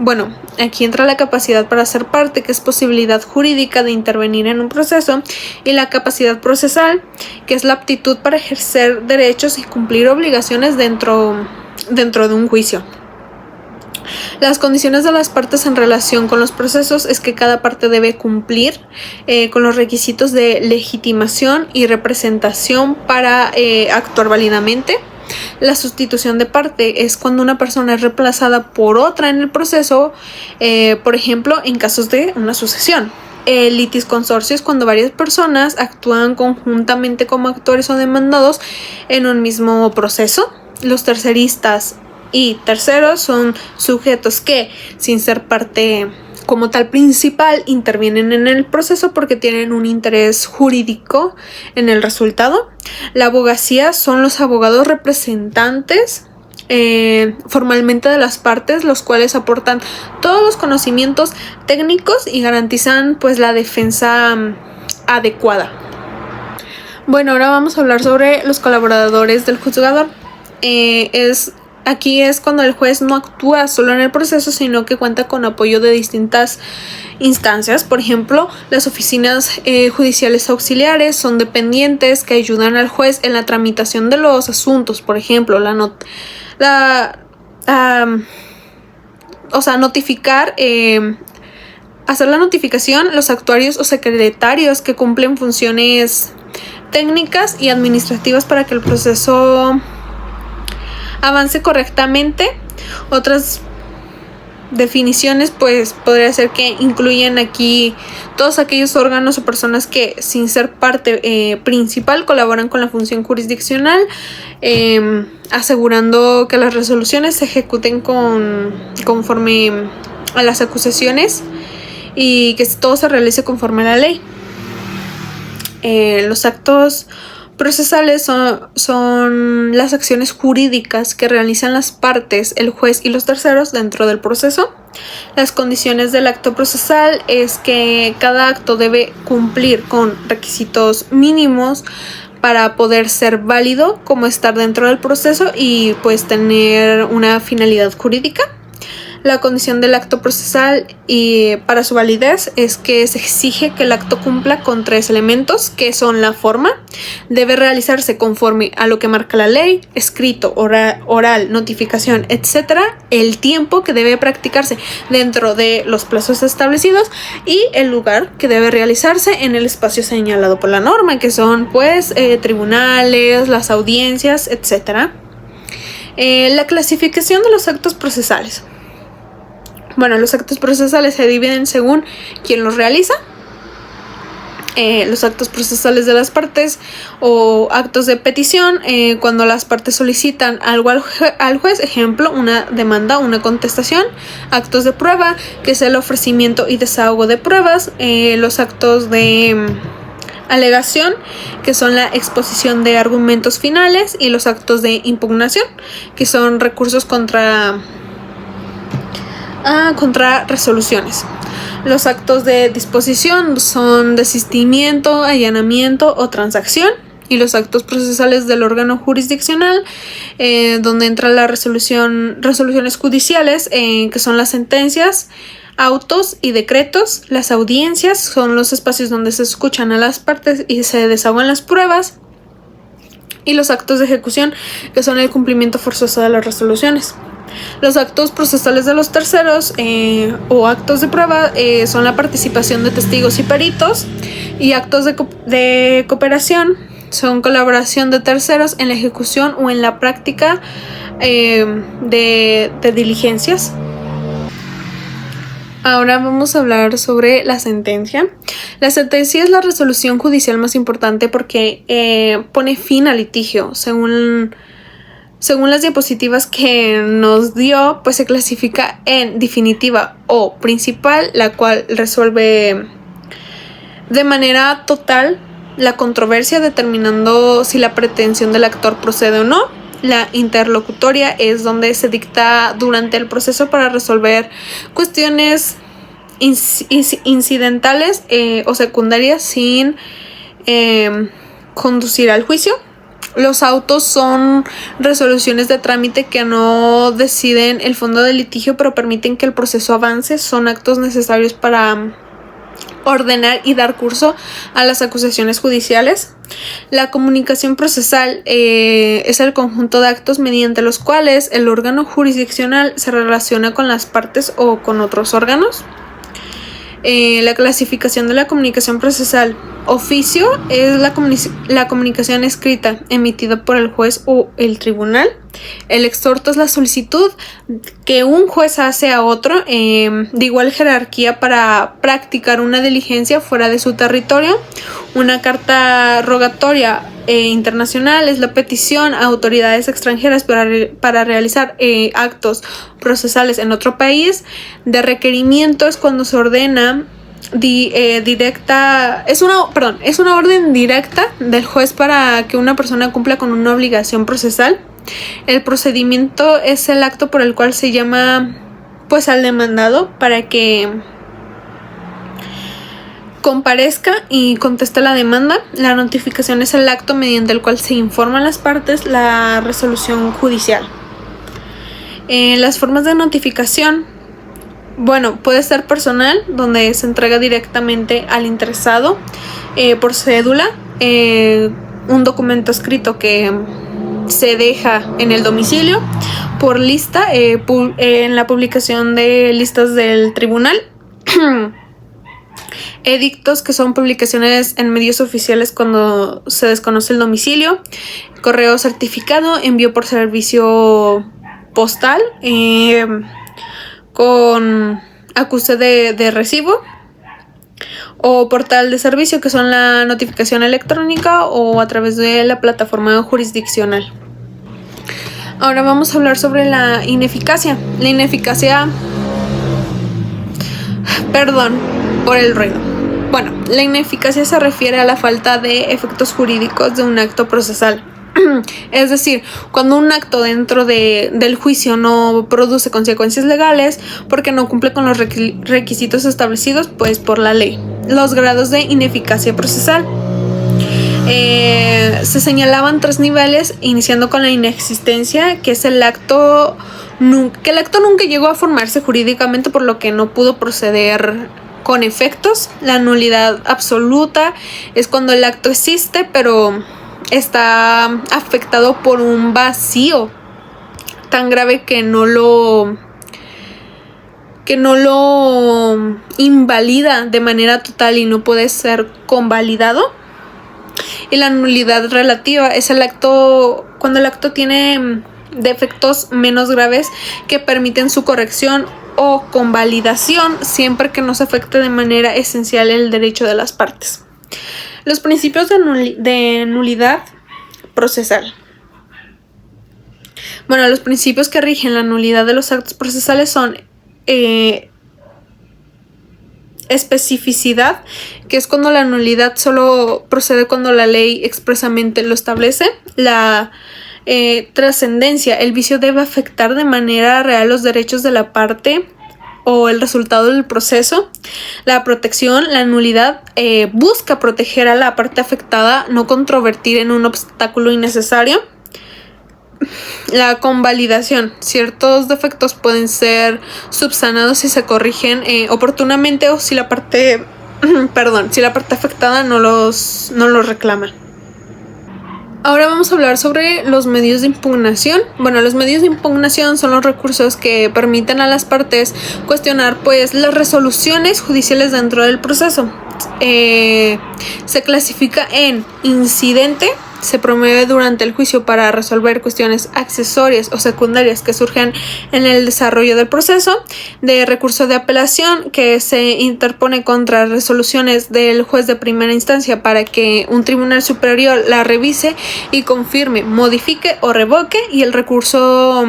Aquí entra la capacidad para ser parte, que es posibilidad jurídica de intervenir en un proceso, y la capacidad procesal, que es la aptitud para ejercer derechos y cumplir obligaciones dentro de un juicio. Las condiciones de las partes en relación con los procesos es que cada parte debe cumplir con los requisitos de legitimación y representación para actuar válidamente. La sustitución de parte es cuando una persona es reemplazada por otra en el proceso, por ejemplo, en casos de una sucesión. El litisconsorcio es cuando varias personas actúan conjuntamente como actores o demandados en un mismo proceso. Los terceristas y terceros son sujetos que, sin ser parte como tal principal, intervienen en el proceso porque tienen un interés jurídico en el resultado. La abogacía son los abogados representantes formalmente de las partes, los cuales aportan todos los conocimientos técnicos y garantizan la defensa adecuada. Ahora vamos a hablar sobre los colaboradores del juzgador. Aquí es cuando el juez no actúa solo en el proceso, sino que cuenta con apoyo de distintas instancias. Por ejemplo, las oficinas judiciales auxiliares son dependientes que ayudan al juez en la tramitación de los asuntos. Por ejemplo, notificar, hacer la notificación, los actuarios o secretarios que cumplen funciones técnicas y administrativas para que el proceso avance correctamente. Otras definiciones podría ser que incluyen aquí todos aquellos órganos o personas que, sin ser parte principal, colaboran con la función jurisdiccional, asegurando que las resoluciones se ejecuten conforme a las acusaciones y que todo se realice conforme a la ley. Los actos procesales son las acciones jurídicas que realizan las partes, el juez y los terceros dentro del proceso. Las condiciones del acto procesal es que cada acto debe cumplir con requisitos mínimos para poder ser válido, como estar dentro del proceso y tener una finalidad jurídica. La condición del acto procesal y para su validez es que se exige que el acto cumpla con 3 elementos, que son la forma, debe realizarse conforme a lo que marca la ley, escrito, oral, notificación, etc., el tiempo que debe practicarse dentro de los plazos establecidos y el lugar que debe realizarse en el espacio señalado por la norma, que son tribunales, las audiencias, etc. La clasificación de los actos procesales. Bueno, los actos procesales se dividen según quién los realiza. Los actos procesales de las partes o actos de petición, cuando las partes solicitan algo al juez, ejemplo, una demanda, una contestación. Actos de prueba, que es el ofrecimiento y desahogo de pruebas. Los actos de alegación, que son la exposición de argumentos finales, y los actos de impugnación, que son recursos contra resoluciones. Los actos de disposición son desistimiento, allanamiento o transacción. Y los actos procesales del órgano jurisdiccional, donde entra la resoluciones judiciales, que son las sentencias, autos y decretos. Las audiencias son los espacios donde se escuchan a las partes y se desahogan las pruebas. Y los actos de ejecución, que son el cumplimiento forzoso de las resoluciones. Los actos procesales de los terceros o actos de prueba son la participación de testigos y peritos. Y actos de cooperación son colaboración de terceros en la ejecución o en la práctica de diligencias. Ahora vamos a hablar sobre la sentencia. La sentencia es la resolución judicial más importante porque pone fin al litigio. Según las diapositivas que nos dio, pues se clasifica en definitiva o principal, la cual resuelve de manera total la controversia, determinando si la pretensión del actor procede o no. La interlocutoria es donde se dicta durante el proceso para resolver cuestiones incidentales o secundarias sin conducir al juicio. Los autos son resoluciones de trámite que no deciden el fondo del litigio, pero permiten que el proceso avance. Son actos necesarios para ordenar y dar curso a las acusaciones judiciales. La comunicación procesal es el conjunto de actos mediante los cuales el órgano jurisdiccional se relaciona con las partes o con otros órganos. La clasificación de la comunicación procesal. Oficio es la comunicación escrita emitida por el juez o el tribunal. El exhorto es la solicitud que un juez hace a otro de igual jerarquía para practicar una diligencia fuera de su territorio. Una carta rogatoria internacional es la petición a autoridades extranjeras para realizar actos procesales en otro país. De requerimiento es cuando se ordena es una orden directa del juez para que una persona cumpla con una obligación procesal. El procedimiento es el acto por el cual se llama pues al demandado para que comparezca y conteste la demanda. La notificación es el acto mediante el cual se informan las partes la resolución judicial. Las formas de notificación, puede ser personal, donde se entrega directamente al interesado, por cédula, un documento escrito que se deja en el domicilio, por lista, en la publicación de listas del tribunal. Edictos, que son publicaciones en medios oficiales cuando se desconoce el domicilio. Correo certificado, envío por servicio postal con acuse de recibo. O portal de servicio, que son la notificación electrónica o a través de la plataforma jurisdiccional. Ahora vamos a hablar sobre la ineficacia. La ineficacia... Perdón por el ruido. La ineficacia se refiere a la falta de efectos jurídicos de un acto procesal. Es decir, cuando un acto dentro del juicio no produce consecuencias legales porque no cumple con los requisitos establecidos pues por la ley. Los grados de ineficacia procesal. Se señalaban 3 niveles, iniciando con la inexistencia, que es el acto que el acto nunca llegó a formarse jurídicamente, por lo que no pudo proceder con efectos. La nulidad absoluta es cuando el acto existe, pero está afectado por un vacío tan grave que no lo invalida de manera total y no puede ser convalidado. Y la nulidad relativa es el acto cuando el acto tiene defectos menos graves que permiten su corrección o convalidación siempre que no se afecte de manera esencial el derecho de las partes. Los principios de nulidad procesal. Bueno, los principios que rigen la nulidad de los actos procesales son especificidad, que es cuando la nulidad solo procede cuando la ley expresamente lo establece. La trascendencia, el vicio debe afectar de manera real los derechos de la parte o el resultado del proceso. La protección, la nulidad busca proteger a la parte afectada, no controvertir en un obstáculo innecesario. La convalidación, ciertos defectos pueden ser subsanados si se corrigen oportunamente o si la parte afectada no los reclama. Ahora vamos a hablar sobre los medios de impugnación. Bueno, los medios de impugnación son los recursos que permiten a las partes cuestionar pues las resoluciones judiciales dentro del proceso. Se clasifica en incidente. Se promueve durante el juicio para resolver cuestiones accesorias o secundarias que surgen en el desarrollo del proceso. De recurso de apelación, que se interpone contra resoluciones del juez de primera instancia para que un tribunal superior la revise y confirme, modifique o revoque. Y el recurso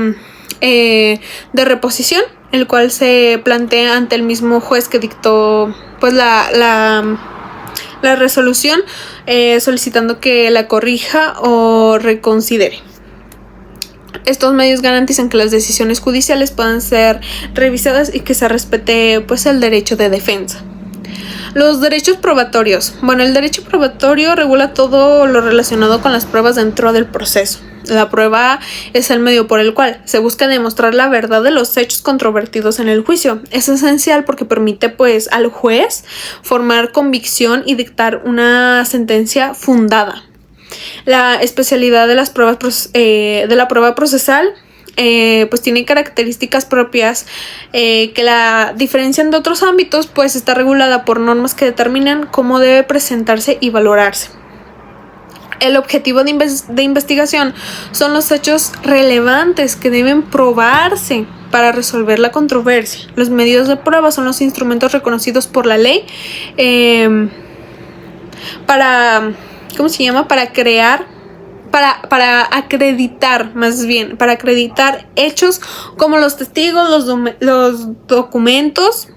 de reposición, el cual se plantea ante el mismo juez que dictó pues la resolución, solicitando que la corrija o reconsidere. Estos medios garantizan que las decisiones judiciales puedan ser revisadas y que se respete pues el derecho de defensa. Los derechos probatorios. Bueno, el derecho probatorio regula todo lo relacionado con las pruebas dentro del proceso. La prueba es el medio por el cual se busca demostrar la verdad de los hechos controvertidos en el juicio. Es esencial porque permite pues al juez formar convicción y dictar una sentencia fundada. La especialidad de las pruebas de la prueba procesal pues tiene características propias que la diferencian de otros ámbitos, pues está regulada por normas que determinan cómo debe presentarse y valorarse. El objetivo de investigación son los hechos relevantes que deben probarse para resolver la controversia. Los medios de prueba son los instrumentos reconocidos por la ley para acreditar hechos como los testigos, los documentos,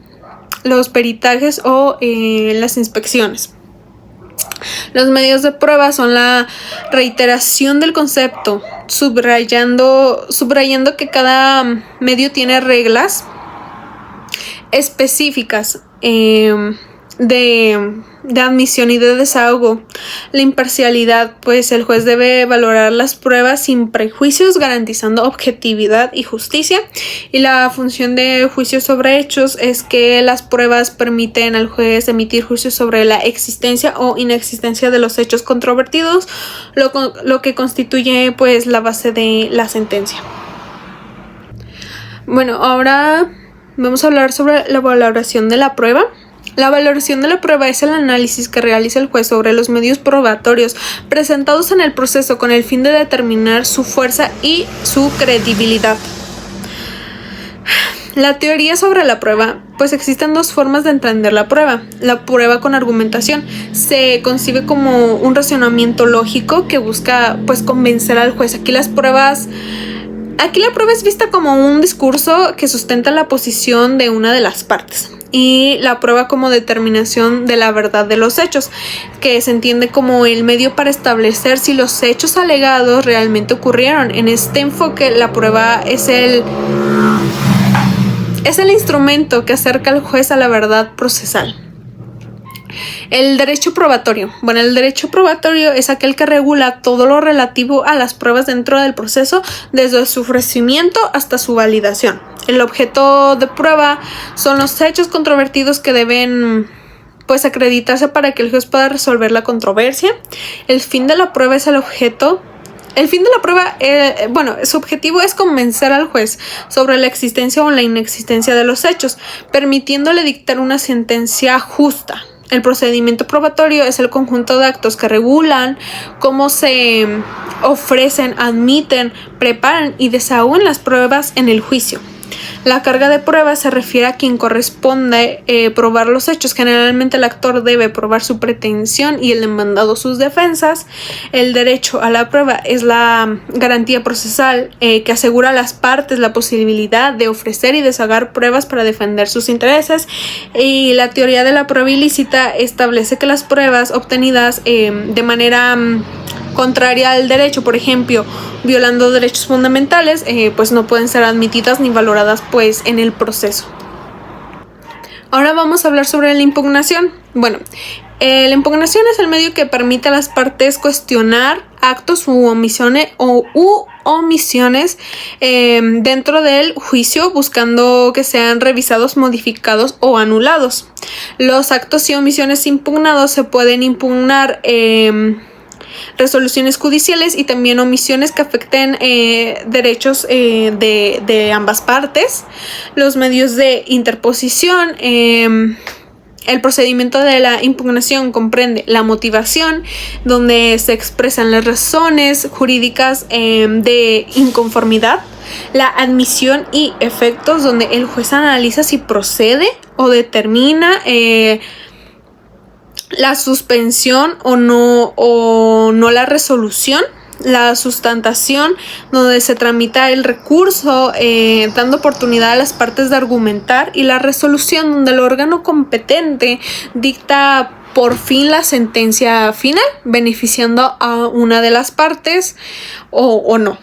los peritajes o las inspecciones. Los medios de prueba son la reiteración del concepto, subrayando que cada medio tiene reglas específicas de admisión y de desahogo. La imparcialidad, pues el juez debe valorar las pruebas sin prejuicios, garantizando objetividad y justicia. Y la función de juicio sobre hechos es que las pruebas permiten al juez emitir juicios sobre la existencia o inexistencia de los hechos controvertidos, lo que constituye pues la base de la sentencia. Bueno, ahora vamos a hablar sobre la valoración de la prueba. La valoración de la prueba es el análisis que realiza el juez sobre los medios probatorios presentados en el proceso con el fin de determinar su fuerza y su credibilidad. La teoría sobre la prueba, pues existen dos formas de entender la prueba. La prueba con argumentación se concibe como un razonamiento lógico que busca pues convencer al juez. Aquí la prueba es vista como un discurso que sustenta la posición de una de las partes. Y la prueba como determinación de la verdad de los hechos, que se entiende como el medio para establecer si los hechos alegados realmente ocurrieron. En este enfoque, la prueba es el instrumento que acerca al juez a la verdad procesal. El derecho probatorio. Bueno, el derecho probatorio es aquel que regula todo lo relativo a las pruebas dentro del proceso, desde su ofrecimiento hasta su validación. El objeto de prueba son los hechos controvertidos que deben pues acreditarse para que el juez pueda resolver la controversia. El fin de la prueba es el objeto. El fin de la prueba, su objetivo es convencer al juez sobre la existencia o la inexistencia de los hechos, permitiéndole dictar una sentencia justa. El procedimiento probatorio es el conjunto de actos que regulan cómo se ofrecen, admiten, preparan y desahogan las pruebas en el juicio. La carga de prueba se refiere a quien corresponde probar los hechos. Generalmente el actor debe probar su pretensión y el demandado sus defensas. El derecho a la prueba es la garantía procesal que asegura a las partes la posibilidad de ofrecer y desahogar pruebas para defender sus intereses. Y la teoría de la prueba ilícita establece que las pruebas obtenidas de manera contraria al derecho, por ejemplo, violando derechos fundamentales, pues no pueden ser admitidas ni valoradas pues en el proceso. Ahora vamos a hablar sobre la impugnación. Bueno, la impugnación es el medio que permite a las partes cuestionar actos u omisiones dentro del juicio, buscando que sean revisados, modificados o anulados. Los actos y omisiones impugnados se pueden impugnar resoluciones judiciales y también omisiones que afecten derechos de ambas partes. Los medios de interposición. El procedimiento de la impugnación comprende la motivación, donde se expresan las razones jurídicas de inconformidad, la admisión y efectos, donde el juez analiza si procede o determina la suspensión o no la resolución. La sustantación, donde se tramita el recurso dando oportunidad a las partes de argumentar, y la resolución, donde el órgano competente dicta por fin la sentencia final, beneficiando a una de las partes o no.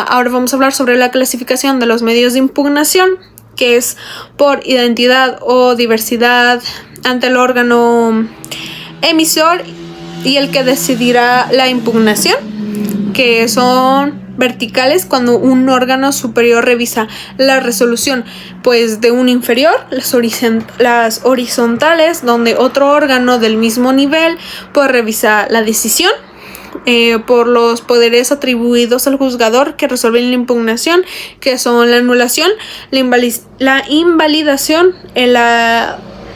Ahora vamos a hablar sobre la clasificación de los medios de impugnación, que es por identidad o diversidad ante el órgano emisor y el que decidirá la impugnación, que son verticales, cuando un órgano superior revisa la resolución pues de un inferior, las horizontales, donde otro órgano del mismo nivel puede revisar la decisión. Por los poderes atribuidos al juzgador que resuelven la impugnación, que son la anulación, la invalidación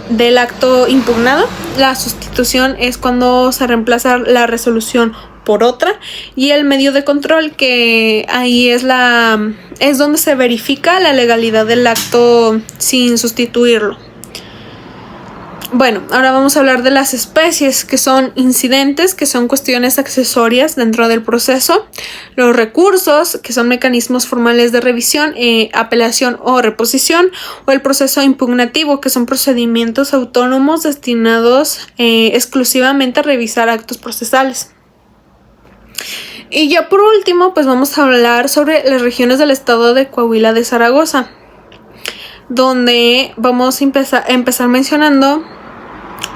del acto impugnado. La sustitución es cuando se reemplaza la resolución por otra, y el medio de control, que ahí es donde se verifica la legalidad del acto sin sustituirlo. Bueno, ahora vamos a hablar de las especies, que son incidentes, que son cuestiones accesorias dentro del proceso; los recursos, que son mecanismos formales de revisión, apelación o reposición; o el proceso impugnativo, que son procedimientos autónomos destinados exclusivamente a revisar actos procesales. Y ya por último, pues vamos a hablar sobre las regiones del estado de Coahuila de Zaragoza, donde vamos a empezar mencionando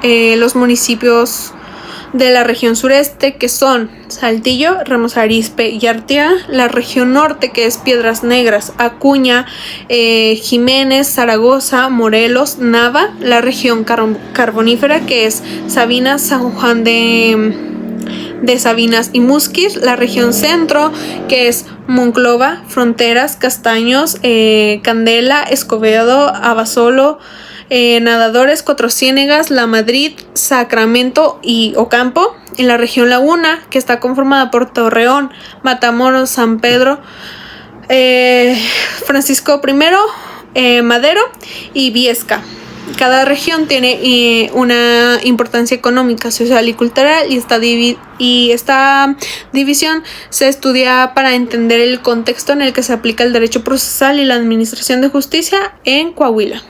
los municipios de la región sureste, que son Saltillo, Ramos Arizpe y Arteaga; la región norte, que es Piedras Negras, Acuña, Jiménez, Zaragoza, Morelos, Nava; la región carbonífera, que es Sabinas, San Juan de Sabinas y Musquis; la región centro, que es Monclova, Fronteras, Castaños, Candela, Escobedo, Abasolo, Nadadores, Cuatro Ciénegas, La Madrid, Sacramento y Ocampo; en la región Laguna, que está conformada por Torreón, Matamoros, San Pedro, Francisco I, Madero y Viesca. Cada región tiene una importancia económica, social y cultural, y esta división se estudia para entender el contexto en el que se aplica el derecho procesal y la administración de justicia en Coahuila.